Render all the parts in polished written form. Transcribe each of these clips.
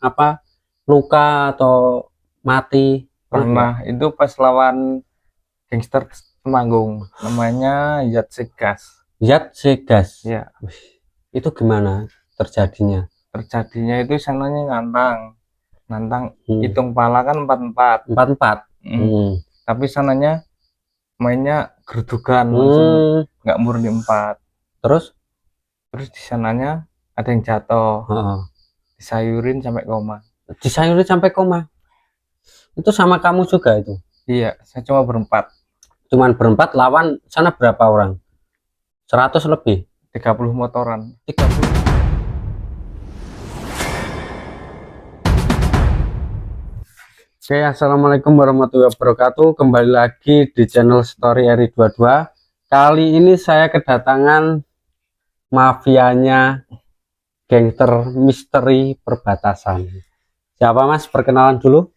apa luka atau mati? Pernah, itu pas lawan gangster Temanggung, namanya Yat Segas. Zat Segas. Ya, Wih, itu gimana terjadinya? terjadinya itu sananya nantang Hmm. hitung pala kan 44. 44. Tapi sananya mainnya gerdugan langsung, nggak murni 4. Terus? Terus di sananya ada yang jatuh, Heeh. disayurin sampai koma. Disayuri sampai koma. Itu sama kamu juga itu? Iya, saya cuma berempat. Cuman berempat lawan sana berapa orang? 100 lebih? 30 motoran. 30. Oke, assalamualaikum warahmatullahi wabarakatuh. Kembali lagi di channel Story RI22. Kali ini saya kedatangan mafianya gangster misteri perbatasan. Siapa Mas? Perkenalan dulu.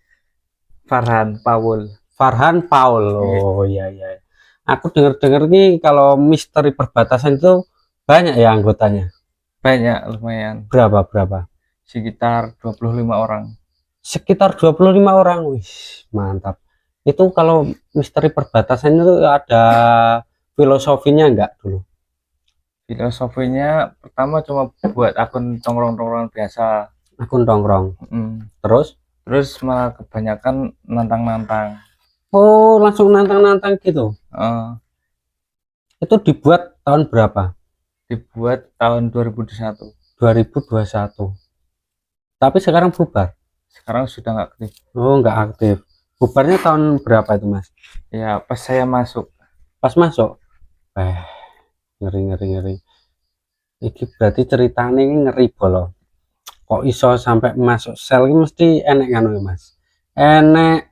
Farhan Paul. Farhan Paul. Oh iya iya. Aku dengar-dengar nih kalau misteri perbatasan itu banyak ya anggotanya. Banyak, lumayan. Berapa? Sekitar 25 orang. Sekitar 25 orang. Wih, mantap. Itu kalau misteri perbatasan itu ada filosofinya enggak dulu? Filosofinya pertama cuma buat akun tongkrong-tongkrongan biasa. Akun nongkrong. Terus malah kebanyakan nantang-nantang. Oh, langsung nantang-nantang gitu. Eh, Itu dibuat tahun berapa? Dibuat tahun 2021. 2021. Tapi sekarang bubar. Sekarang sudah nggak aktif. Oh, enggak aktif. Bubarnya tahun berapa itu, Mas? Ya, pas saya masuk. Pas masuk. Ngeri. Ini berarti ceritanya ini ngeri bolo. Kok iso sampai masuk sel ini mesti enek kan Mas? Enek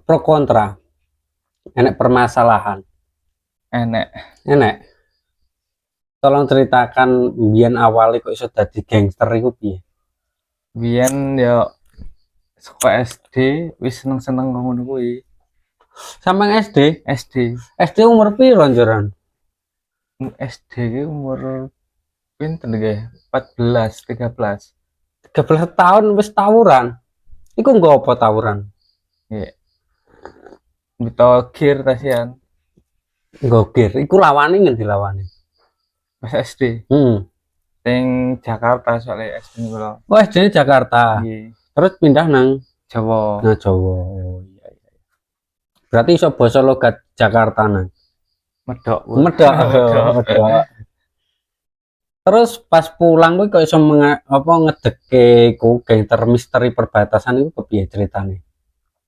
pro kontra. Enek permasalahan. Enek. Tolong ceritakan biyen awalnya kok iso dadi gangster iku piye? Biyen ya sekolah SD wis seneng-seneng ngono kuwi. Sampai SD? SD umur piro njoran? SD ki umur pinten nggih? 14, 13. 13 tahun wis tawuran. Iku nggo apa tawuran? Nggih. Mbito gear tasian. Gokir. Iku lawane ngendi lawane? Pas SD. Teng Jakarta soalnya SD kula. Oh, SD Jakarta. Nggih. Terus pindah nang Jawa. Nah, Jawa. Oh, iya. Berarti iso basa logat Jakarta nang. Medok. Terus pas pulang gue kok iso ngedeke ku gangster misteri perbatasan itu kepiye ceritane?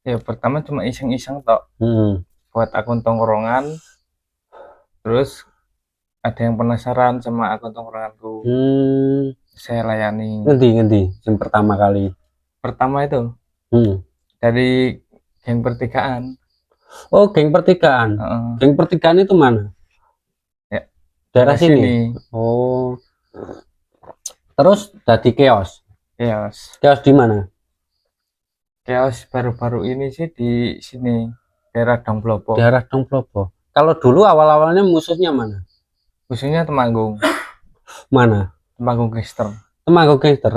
Ya pertama cuma iseng-iseng tok. Buat akun tongkrongan. Terus ada yang penasaran sama akun tongkronganku. Saya layani. Ngendi yang pertama kali? Pertama itu dari geng pertigaan. Oh, geng pertigaan. Geng pertigaan itu mana? Ya, daerah sini. Oh. Terus tadi Chaos di mana? Chaos baru-baru ini sih di sini, daerah Dongplopo. Kalau dulu awal-awalnya musuhnya mana? Musuhnya Temanggung. Mana? Temanggung Gangster.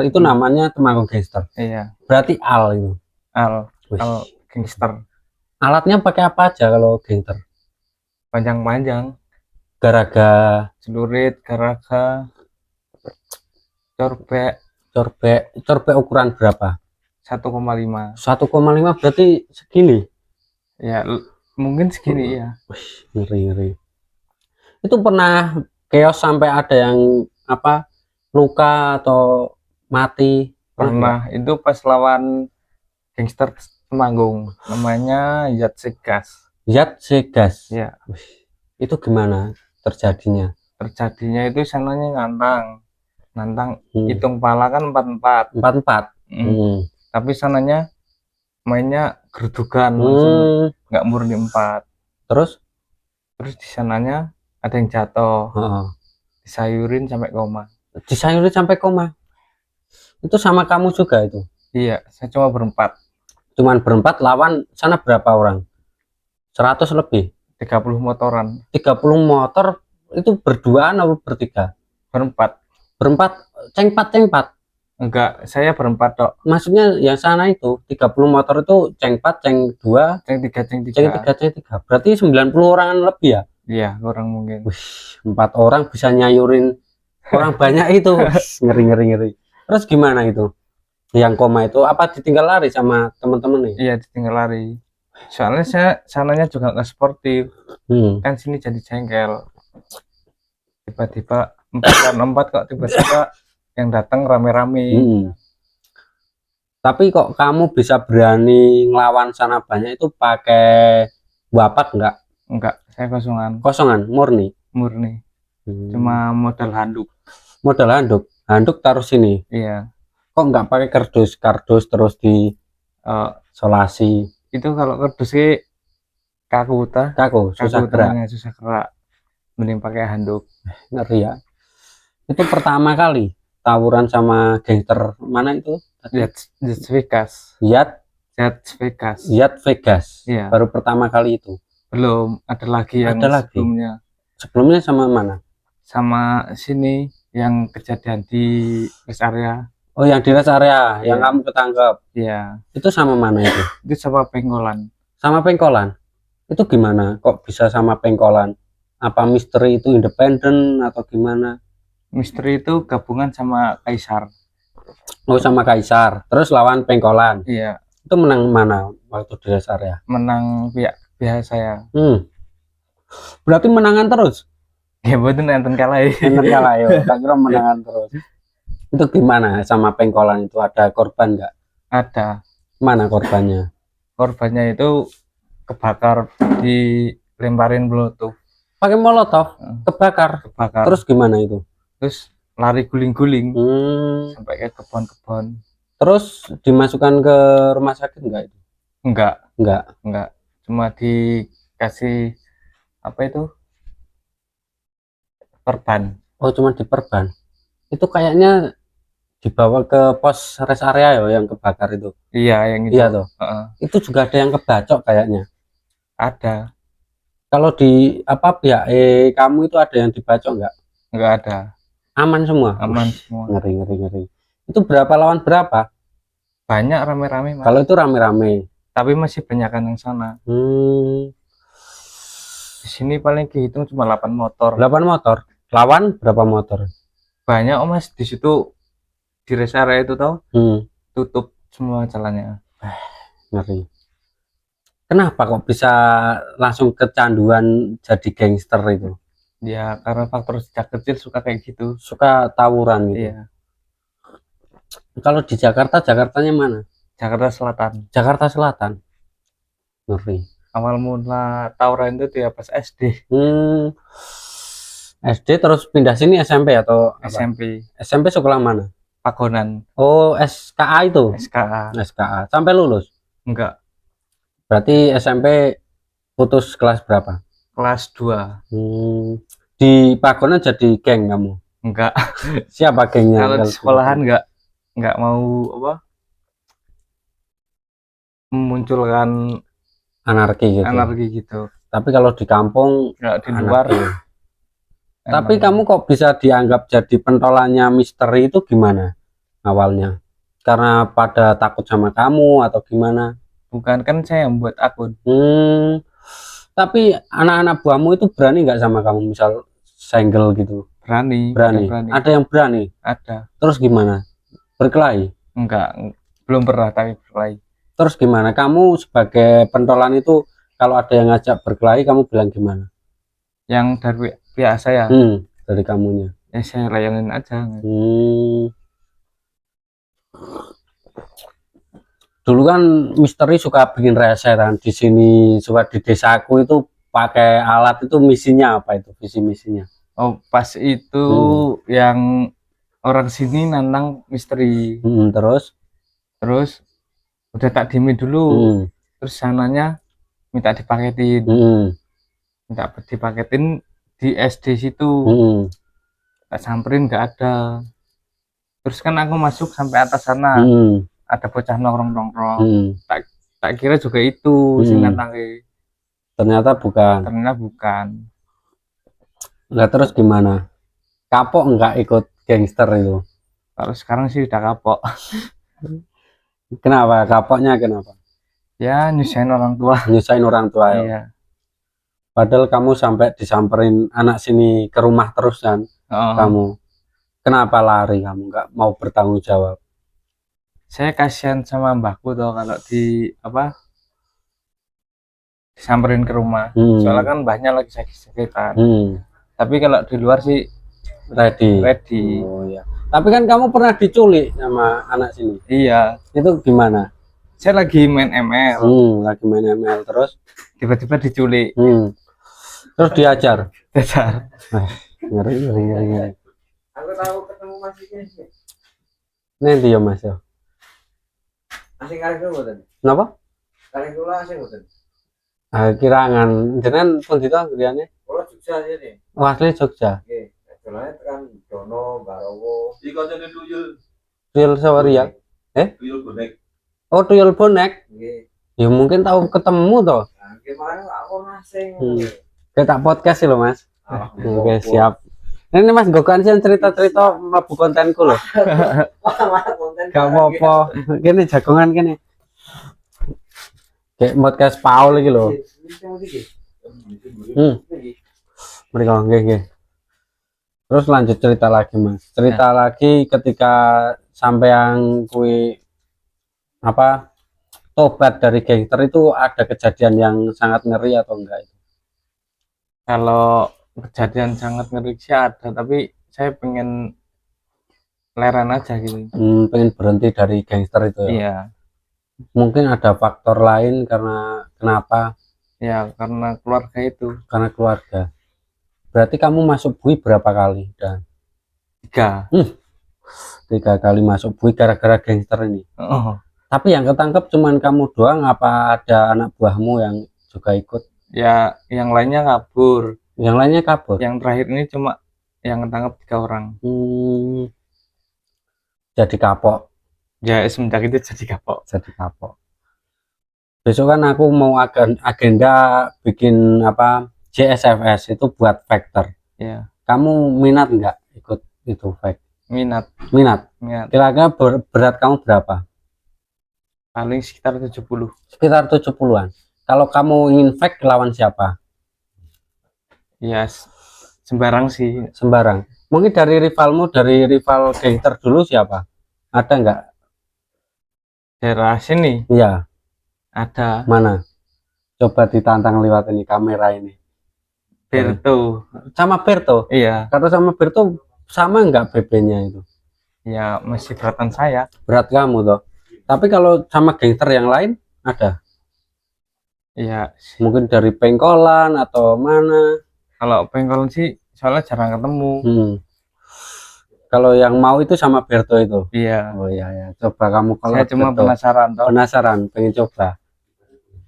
Itu namanya Temanggung Gangster. Iya. Berarti Al itu. Al Gangster. Alatnya pakai apa aja kalau gangster? Panjang-panjang. Garaga, celurit, garaga, corbek ukuran berapa? 1,5. 1,5 berarti segini? Ya, mungkin segini ya. Ngeri. Itu pernah Chaos sampai ada yang luka atau mati? Pernah. Itu pas lawan gangster Temanggung, namanya Yat Segas. Ya. Itu gimana terjadinya? Terjadinya itu sananya nantang hitung pala kan 44. Tapi sananya mainnya gerdugan langsung, nggak murni 4. Terus di sananya ada yang jatuh, disayurin sampai koma. Itu sama kamu juga itu? Iya, saya cuma berempat. Cuman berempat lawan sana berapa orang? 100 lebih? 30 motoran. 30 motor itu berduaan atau bertiga? Berempat. Cengpat? Enggak, saya berempat tok. Maksudnya yang sana itu 30 motor itu ceng 4, ceng 2, Ceng 3, ceng 3, ceng 3. Berarti 90 orangan lebih ya? Iya, kurang mungkin. Wih, 4 orang bisa nyayurin orang banyak itu. Ngeri. Terus gimana itu? Yang koma itu apa ditinggal lari sama teman-teman nih? Iya, ditinggal lari. Soalnya saya sananya juga nggak sportif. Kan sini jadi jengkel. Tiba-tiba 4 kok tiba-tiba yang datang rame-rame. Tapi kok kamu bisa berani ngelawan sana banyak itu pakai wapak enggak? Enggak, saya kosongan. Kosongan, murni. Cuma modal handuk. Modal handuk. Handuk taruh sini. Iya. Kok enggak pakai kardus terus di solasi? Itu kalau kardus sih kaku, susah gerak. Susah gerak. Mending pakai handuk. Ngeri ya. Itu pertama kali tawuran sama gangster mana itu? Yat Vegas. Iya. Baru pertama kali itu. Belum, ada lagi yang sebelumnya. Sebelumnya sama mana? Sama sini yang kejadian di rest area. Oh, yang di rest area, yang kamu ketangkep. Iya. Itu sama mana itu? Itu sama pengkolan. Sama pengkolan? Itu gimana? Kok bisa sama pengkolan? Apa misteri itu independen atau gimana? Misteri itu gabungan sama Kaisar. Oh, sama Kaisar. Terus lawan pengkolan. Iya. Itu menang mana waktu di rest area? Menang pihak saya. Berarti menangan terus? Ya betul, enten kalah ya. Tak kira menangan terus. Itu gimana sama pengkolan itu, ada korban nggak? Ada. Mana korbannya? Korbannya itu kebakar, dilemparin molotov. Pakai molotov? Kebakar. Terus gimana itu? Terus lari guling-guling sampai ke kebun-kebun. Terus dimasukkan ke rumah sakit nggak itu? Enggak. Cuma dikasih apa itu? Perban. Oh, cuma diperban. Itu kayaknya dibawa ke pos rest area ya yang kebakar itu. Iya, yang itu. Iya tuh. Itu juga ada yang kebacok kayaknya. Ada. Kalau di pihak kamu itu ada yang dibacok nggak? Nggak ada. Aman semua. Ngeri. Itu berapa lawan berapa? Banyak, rame-rame, Mas. Kalau itu rame-rame. Tapi masih banyakan yang sana. Di sini paling kehitung cuma 8 motor. 8 motor. Lawan berapa motor? Banyak, Mas. Di situ di rest area itu tahu? Tutup semua jalannya. Ngeri. Kenapa kok bisa langsung kecanduan jadi gangster itu? Ya karena faktor sejak kecil suka kayak gitu. Suka tawuran gitu. Iya. Kalau di Jakartanya mana? Jakarta Selatan. Ngeri. Awal mula tawuran itu dia pas SD. SD terus pindah sini SMP atau apa? SMP sekolah mana? Pagonan. Oh, SKA itu? SKA. Sampai lulus? Enggak. Berarti SMP putus kelas berapa? Kelas 2. Di Pagonan jadi geng kamu? Enggak. Siapa gengnya? Kalau di sekolahan enggak mau memunculkan anarki gitu. Tapi kalau di kampung di luar. Tapi kamu kok bisa dianggap jadi pentolannya misteri itu gimana awalnya? Karena pada takut sama kamu atau gimana? Bukan, kan saya yang buat akun. Tapi anak-anak buahmu itu berani nggak sama kamu, misal senggel gitu? Berani. Ada yang berani? Ada. Terus gimana? Berkelahi? Enggak, belum pernah tapi berkelahi. Terus gimana? Kamu sebagai pentolan itu kalau ada yang ngajak berkelahi kamu bilang gimana? Yang dari pihak saya? Dari kamunya? Ya saya layanin aja. Dulu kan misteri suka bikin rese kan di sini, suka di desaku itu pakai alat itu, misinya apa itu, visi misinya? Oh, pas itu yang orang sini nantang misteri. Terus udah tak diemin dulu. Terus sananya minta dipaketin. Minta dipaketin di SD situ. Tak samperin nggak ada. Terus kan aku masuk sampai atas sana. Ada bocah nongkrong. Tak kira juga itu sing nantangin. Ternyata bukan. Nah, terus gimana? Kapok nggak ikut gangster itu? Kalau sekarang sih udah kapok. Kenapa? Kapoknya kenapa? Ya nyusahin orang tua. Nyusahin orang tua ya. Iya. Padahal kamu sampai disamperin anak sini ke rumah terus kan? Oh, Kamu kenapa lari? Kamu nggak mau bertanggung jawab? saya kasihan sama mbahku tuh kalau di apa disamperin ke rumah. Soalnya kan mbahnya lagi sakit-sakitan. Tapi kalau di luar sih Ready. Oh ya. Tapi kan kamu pernah diculik sama anak sini. Iya. Itu gimana? Saya lagi main ML. Lagi main ML terus Tiba-tiba diculik. Terus diajar. Ngeri. Aku tahu ketemu Mas ini. Nanti ya Mas ya. Asing kali dulu tadi. Kenapa? Kali dulu asing tadi. Kirangan jenengan pun itu anggriane. Kalau Jogja aja nih. Asli Jogja. Oke. Jalannya tekan Dono, Barowo. Iki koncone tuyul. Tuyul Sawaria. Tuyul bonek. Oh, tuyul bonek. Nggih. Ya mungkin tahu ketemu toh. Nah, gimana aku asing. Kita podcast sih loh Mas. Oke, siap. Ini Mas Gokan sih cerita-cerita mlebu kontenku loh. Gak apa-apa. Gini jagongan gini. Kayak podcast Paul lagi loh. Mereka nggih. Terus lanjut cerita lagi Mas. Cerita lagi ketika sampean kui apa tobat dari gangster itu ada kejadian yang sangat ngeri atau enggak itu? Kalau kejadian sangat ngeri sih ada, tapi saya pengen leren aja gitu. Pengen berhenti dari gangster itu ya? Iya. Mungkin ada faktor lain karena kenapa? Ya karena keluarga itu. Karena keluarga. Berarti kamu masuk bui berapa kali? Dan 3. 3 kali masuk bui gara-gara gangster ini. Tapi yang ketangkep cuman kamu doang apa ada anak buahmu yang juga ikut? Ya yang lainnya kabur. Yang lainnya kabur? Yang terakhir ini cuma yang ketangkep 3 orang. Jadi kapok. Ya semenjak itu jadi kapok. Besok kan aku mau agenda bikin apa JSFS itu buat factor. Ya. Kamu minat nggak ikut itu fact? Minat. Kira-kira berat kamu berapa? Paling sekitar 70. Sekitar 70-an. Kalau kamu ingin fact lawan siapa? Ya sembarang sih. Sembarang. Mungkin dari rival gangster dulu siapa? Ada nggak? Daerah sini? Iya. Ada. Mana? Coba ditantang lewat ini kamera ini. Berto. Sama Berto? Iya. Kalau sama Berto sama nggak BB-nya itu? Ya masih beratan saya. Berat kamu toh. Tapi kalau sama gangster yang lain ada? Iya. Mungkin dari pengkolan atau mana? Kalau pengkolan sih soalnya jarang ketemu. Kalau yang mau itu sama Berto itu? Iya. Oh iya ya. Coba kamu kalau saya cuma Berto, penasaran, pengen coba.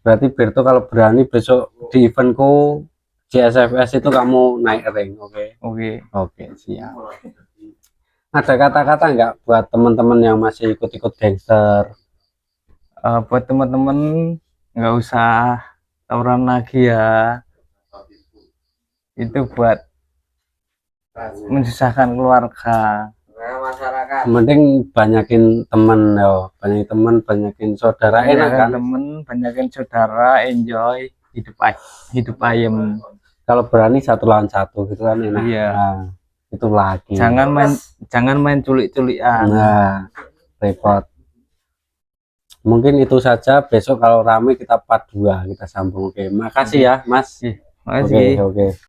Berarti Berto kalau berani besok di eventku JSFS itu kamu naik ring, oke, siap. Ada kata-kata nggak buat teman-teman yang masih ikut-ikut gangster? Buat teman-teman nggak usah tawuran lagi ya. Itu buat menyusahkan keluarga. Masyarakat. Mending banyakin temen ya, banyakin saudara, enak kan? Banyakin saudara, enjoy hidup ayem. Kalau berani 1 lawan 1 gitu kan enak. Iya. Nah, itu lagi. Jangan main culik-culikan. Nah, repot. Mungkin itu saja. Besok kalau ramai kita part 2 kita sambung. Oke, makasih ya Mas. Makasih. Oke.